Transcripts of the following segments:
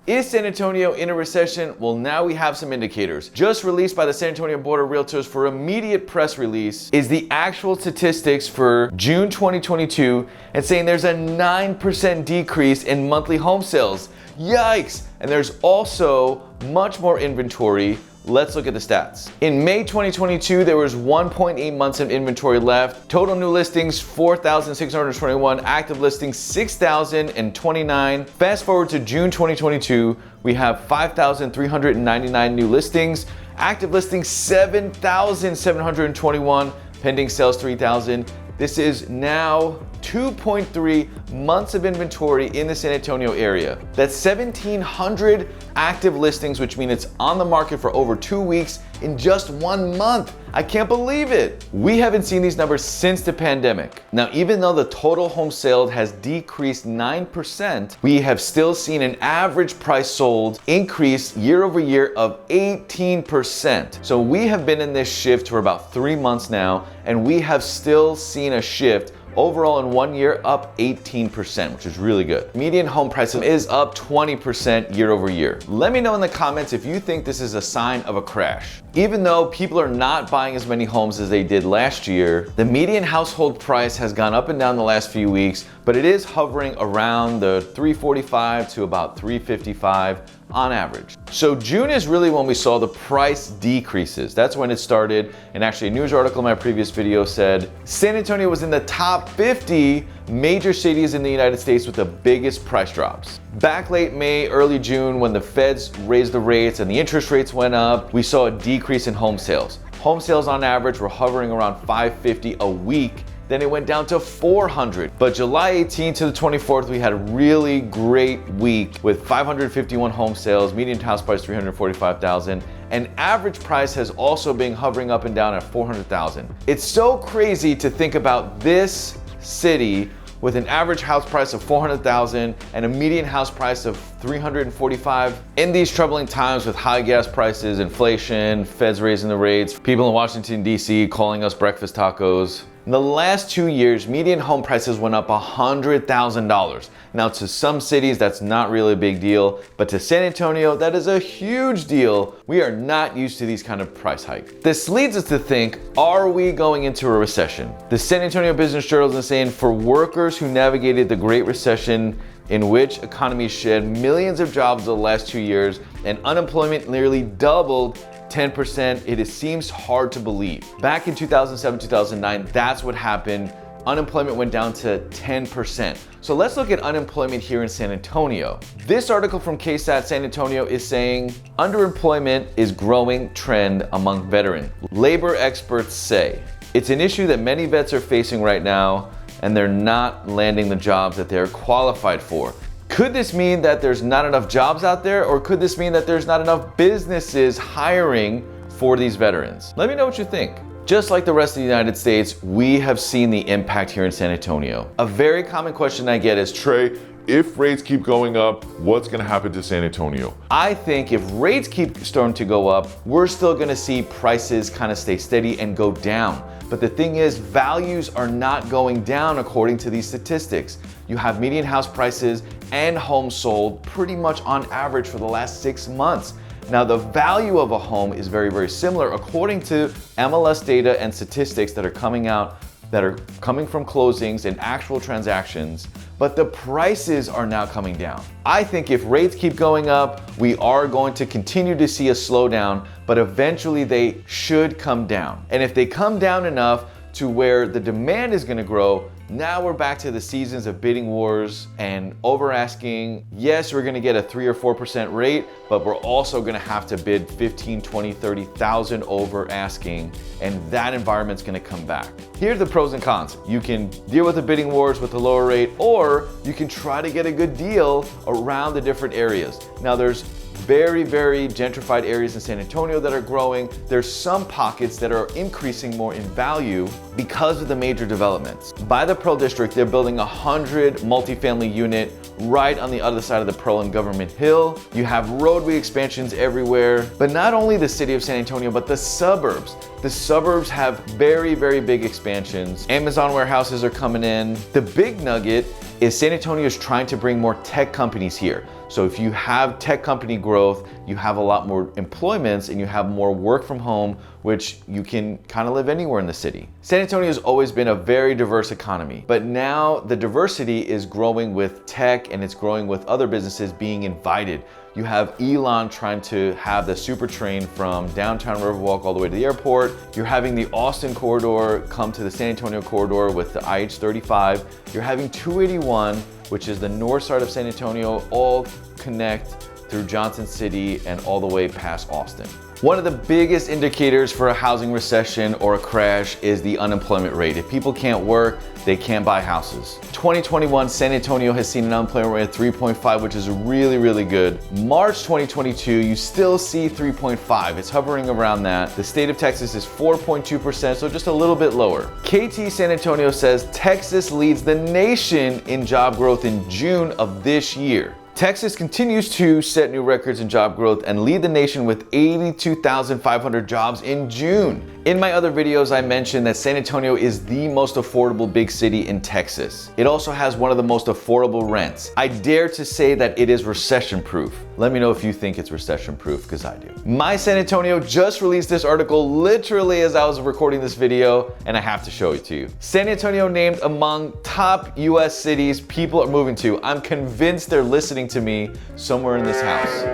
Is San Antonio in a recession? Well, now we have some indicators. Just released by the San Antonio Board of Realtors for immediate press release is the actual statistics for June 2022 and saying there's a 9% decrease in monthly home sales. Yikes! And there's also much more inventory. Let's look at the stats. In May 2022, there was 1.8 months of inventory left. Total new listings, 4,621. Active listings, 6,029. Fast forward to June 2022, we have 5,399 new listings. Active listings, 7,721. Pending sales, 3,000. This is now 2.3 months of inventory in the San Antonio area. That's 1,700 active listings, which means it's on the market for over 2 weeks in just 1 month. I can't believe it. We haven't seen these numbers since the pandemic. Now, even though the total home sales has decreased 9%, we have still seen an average price sold increase year over year of 18%. So we have been in this shift for about 3 months now, and we have still seen a shift overall in 1 year up 18%, which is really good. Median home price is up 20% year over year. Let me know in the comments if you think this is a sign of a crash. Even though people are not buying as many homes as they did last year, the median household price has gone up and down the last few weeks, but it is hovering around the 345 to about 355 on average. So June is really when we saw the price decreases. That's when it started. And actually a news article in my previous video said San Antonio was in the top 50 major cities in the United States with the biggest price drops. Back late May, early June, when the feds raised the rates and the interest rates went up, we saw a decrease in home sales. Home sales on average were hovering around 550 a week. Then it went down to 400. But July 18th to the 24th, we had a really great week with 551 home sales, median house price 345,000, and average price has also been hovering up and down at 400,000. It's so crazy to think about this city with an average house price of 400,000 and a median house price of 345. In these troubling times with high gas prices, inflation, feds raising the rates, people in Washington, D.C. calling us breakfast tacos. In the last 2 years, median home prices went up $100,000. Now, to some cities, that's not really a big deal, but to San Antonio, that is a huge deal. We are not used to these kind of price hikes. This leads us to think, are we going into a recession? The San Antonio Business Journal is saying for workers who navigated the Great Recession, in which economies shed millions of jobs the last 2 years and unemployment nearly doubled 10%, it seems hard to believe. Back in 2007, 2009, that's what happened. Unemployment went down to 10%. So let's look at unemployment here in San Antonio. This article from KSAT San Antonio is saying underemployment is growing trend among veterans. Labor experts say it's an issue that many vets are facing right now, and they're not landing the jobs that they're qualified for. Could this mean that there's not enough jobs out there, or could this mean that there's not enough businesses hiring for these veterans? Let me know what you think. Just like the rest of the United States, we have seen the impact here in San Antonio. A very common question I get is, Trey, if rates keep going up, what's gonna happen to San Antonio? I think if rates keep starting to go up, we're still gonna see prices kind of stay steady and go down. But the thing is, values are not going down according to these statistics. You have median house prices and homes sold pretty much on average for the last 6 months. Now, the value of a home is very, very similar according to MLS data and statistics that are coming out, that are coming from closings and actual transactions, but the prices are now coming down. I think if rates keep going up, we are going to continue to see a slowdown, but eventually they should come down. And if they come down enough to where the demand is gonna grow, now we're back to the seasons of bidding wars and over asking. Yes, we're gonna get a 3 or 4% rate, but we're also gonna have to bid 15, 20, 30,000 over asking, and that environment's gonna come back. Here's the pros and cons. You can deal with the bidding wars with a lower rate, or you can try to get a good deal around the different areas. Now there's very, very gentrified areas in San Antonio that are growing. There's some pockets that are increasing more in value because of the major developments. By the Pearl District, they're building 100 multifamily unit right on the other side of the Pearl and Government Hill. You have roadway expansions everywhere, but not only the city of San Antonio, but the suburbs. The suburbs have very, very big expansions. Amazon warehouses are coming in. The big nugget is San Antonio is trying to bring more tech companies here. So if you have tech company growth, you have a lot more employments and you have more work from home, which you can kind of live anywhere in the city. San Antonio has always been a very diverse economy, but now the diversity is growing with tech and it's growing with other businesses being invited. You have Elon trying to have the super train from downtown Riverwalk all the way to the airport. You're having the Austin corridor come to the San Antonio corridor with the IH-35. You're having 281, which is the north side of San Antonio, all connect through Johnson City and all the way past Austin. One of the biggest indicators for a housing recession or a crash is the unemployment rate. If people can't work, they can't buy houses. 2021, San Antonio has seen an unemployment rate of 3.5, which is really, really good. March 2022, you still see 3.5. It's hovering around that. The state of Texas is 4.2%, so just a little bit lower. KT San Antonio says Texas leads the nation in job growth in June of this year. Texas continues to set new records in job growth and lead the nation with 82,500 jobs in June. In my other videos, I mentioned that San Antonio is the most affordable big city in Texas. It also has one of the most affordable rents. I dare to say that it is recession-proof. Let me know if you think it's recession-proof, because I do. My San Antonio just released this article literally as I was recording this video, and I have to show it to you. San Antonio named among top US cities people are moving to. I'm convinced they're listening to me somewhere in this house.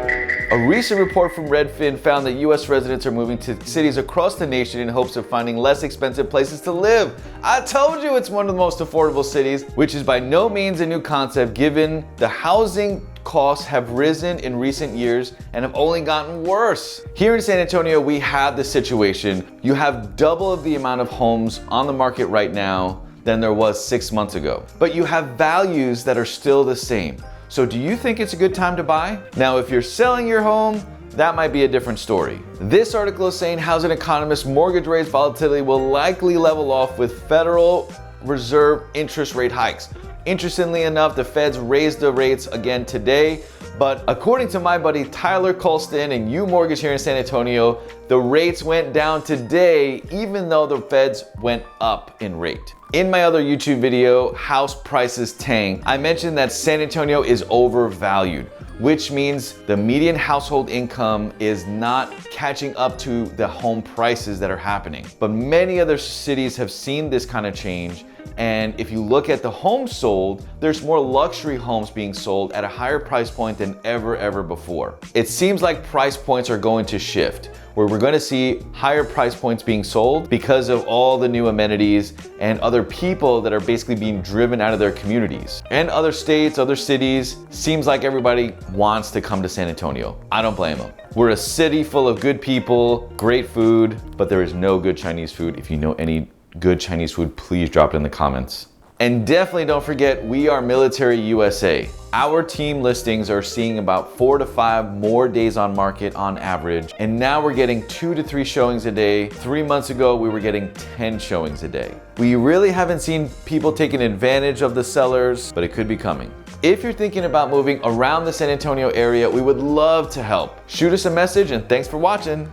A recent report from Redfin found that US residents are moving to cities across the nation in hopes of finding less expensive places to live. I told you it's one of the most affordable cities, which is by no means a new concept given the housing costs have risen in recent years and have only gotten worse. Here in San Antonio, we have this situation. You have double of the amount of homes on the market right now than there was 6 months ago. But you have values that are still the same. So do you think it's a good time to buy? Now, if you're selling your home, that might be a different story. This article is saying housing economist mortgage rates volatility will likely level off with Federal Reserve interest rate hikes. Interestingly enough, the Feds raised the rates again today, but according to my buddy Tyler Colston and U Mortgage here in San Antonio, the rates went down today even though the Feds went up in rate. In my other YouTube video, House Prices Tank, I mentioned that San Antonio is overvalued, which means the median household income is not catching up to the home prices that are happening. But many other cities have seen this kind of change. And if you look at the homes sold, there's more luxury homes being sold at a higher price point than ever before. It seems like price points are going to shift, where we're going to see higher price points being sold because of all the new amenities and other people that are basically being driven out of their communities. And other states, other cities, seems like everybody wants to come to San Antonio. I don't blame them. We're a city full of good people, great food, but there is no good Chinese food. If you know any good Chinese food, please drop it in the comments. And definitely don't forget, we are Military USA. Our team listings are seeing about 4 to 5 more days on market on average. And now we're getting 2 to 3 showings a day. 3 months ago, we were getting 10 showings a day. We really haven't seen people taking advantage of the sellers, but it could be coming. If you're thinking about moving around the San Antonio area, we would love to help. Shoot us a message and thanks for watching.